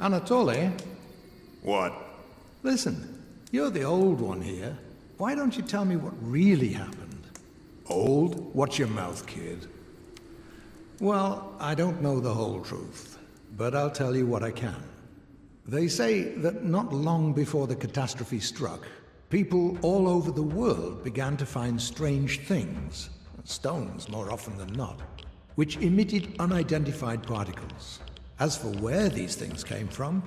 Anatoly, What? listen, you're the old one here. Why don't you tell me what really happened? Old? Watch your mouth, kid. Well, I don't know the whole truth, but I'll tell you what I can. They say that not long before the catastrophe struck, people all over the world began to find strange things, stones more often than not, which emitted unidentified particles. As for where these things came from,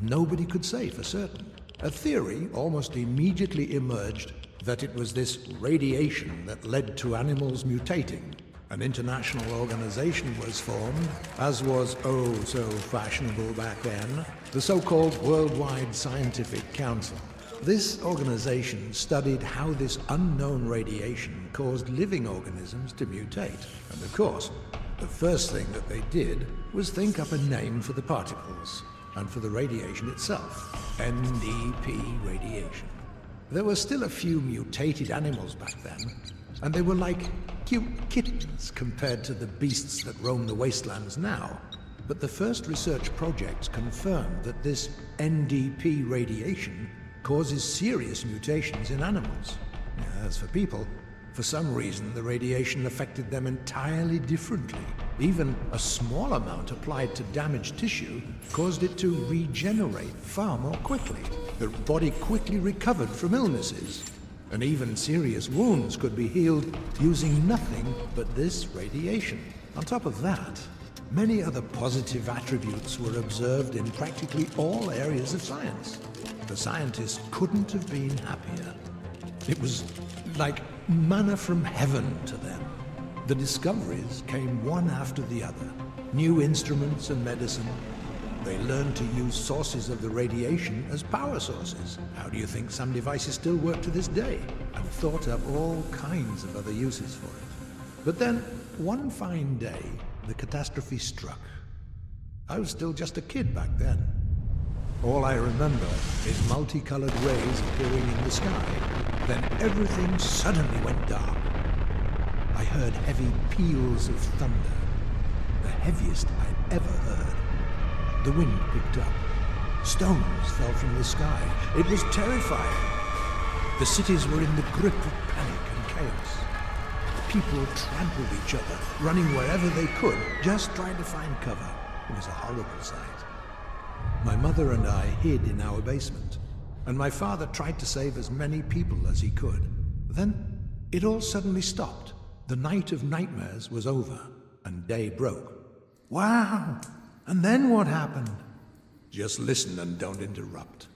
nobody could say for certain. A theory almost immediately emerged that it was this radiation that led to animals mutating. An international organization was formed, as was oh so fashionable back then, the so-called Worldwide Scientific Council. This organization studied how this unknown radiation caused living organisms to mutate. And of course, the first thing that they did was think up a name for the particles, and for the radiation itself. NDP radiation. There were still a few mutated animals back then, and they were like cute kittens compared to the beasts that roam the wastelands now. But the first research projects confirmed that this NDP radiation causes serious mutations in animals. As for people, for some reason the radiation affected them entirely differently. Even a small amount applied to damaged tissue caused it to regenerate far more quickly. The body quickly recovered from illnesses, and even serious wounds could be healed using nothing but this radiation. On top of that, many other positive attributes were observed in practically all areas of science. The scientists couldn't have been happier. It was like manna from heaven to them. The discoveries came one after the other. New instruments and medicine. They learned to use sources of the radiation as power sources. How do you think some devices still work to this day? And thought up all kinds of other uses for it. But then, one fine day, the catastrophe struck. I was still just a kid back then. All I remember is multicolored rays appearing in the sky. Then everything suddenly went dark. I heard heavy peals of thunder, the heaviest I'd ever heard. The wind picked up. Stones fell from the sky. It was terrifying. The cities were in the grip of panic and chaos. People trampled each other, running wherever they could, just trying to find cover. It was a horrible sight. My mother and I hid in our basement, and my father tried to save as many people as he could. Then, it all suddenly stopped. The night of nightmares was over, and day broke. Wow! And then what happened? Just listen and don't interrupt.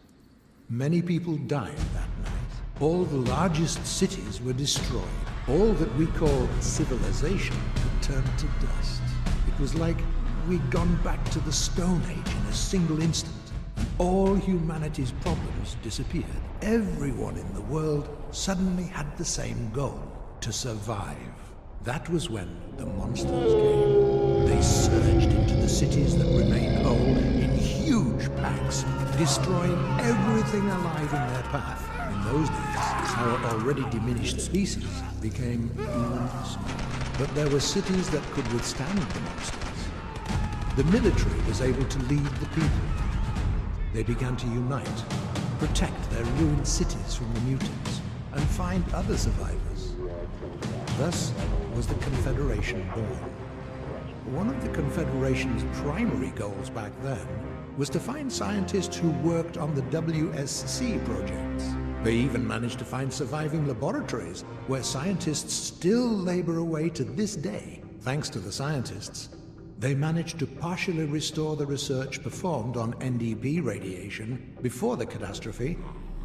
Many people died that night. All the largest cities were destroyed. All that we call civilization had turned to dust. It was like we'd gone back to the Stone Age in a single instant. And all humanity's problems disappeared. Everyone in the world suddenly had the same goal: to survive. That was when the monsters came. They surged into the cities that remained whole in huge packs, destroying everything alive in their path. In those days, our already diminished species became even smaller. But there were cities that could withstand the monsters. The military was able to lead the people. They began to unite, protect their ruined cities from the mutants, and find other survivors. Thus was the Confederation born. One of the Confederation's primary goals back then was to find scientists who worked on the WSC projects. They even managed to find surviving laboratories where scientists still labor away to this day. Thanks to the scientists, they managed to partially restore the research performed on NDP radiation before the catastrophe,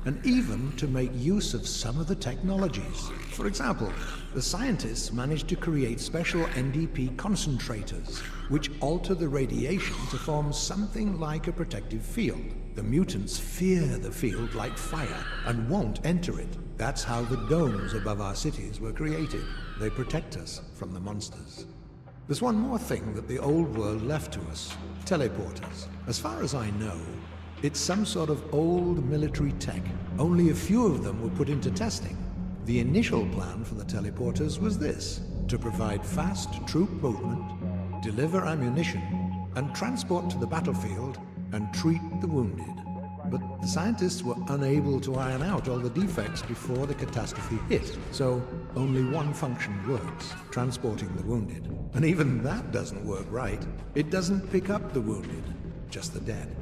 and even to make use of some of the technologies. For example, the scientists managed to create special NDP concentrators, which alter the radiation to form something like a protective field. The mutants fear the field like fire and won't enter it. That's how the domes above our cities were created. They protect us from the monsters. There's one more thing that the old world left to us: teleporters. As far as I know, it's some sort of old military tech. Only a few of them were put into testing. The initial plan for the teleporters was this: to provide fast troop movement, deliver ammunition, and transport to the battlefield and treat the wounded. But the scientists were unable to iron out all the defects before the catastrophe hit, so only one function works, transporting the wounded. And even that doesn't work right. It doesn't pick up the wounded, just the dead.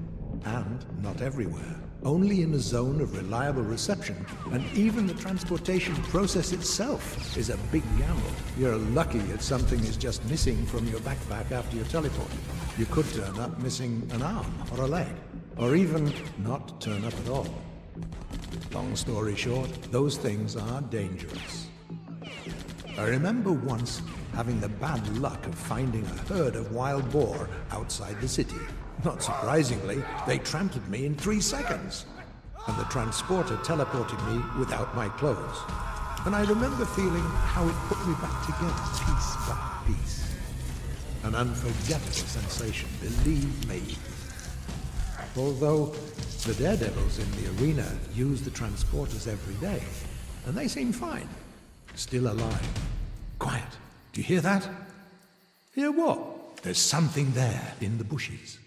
And not everywhere. Only in a zone of reliable reception, and even the transportation process itself is a big gamble. You're lucky if something is just missing from your backpack after you're teleported. You could turn up missing an arm or a leg, or even not turn up at all. Long story short, those things are dangerous. I remember once having the bad luck of finding a herd of wild boar outside the city. Not surprisingly, they trampled me in 3 seconds, and the transporter teleported me without my clothes. And I remember feeling how it put me back together piece by piece. An unforgettable sensation, believe me. Although the daredevils in the arena use the transporters every day, and they seem fine, still alive. Quiet, do you hear that? Hear what? There's something there in the bushes.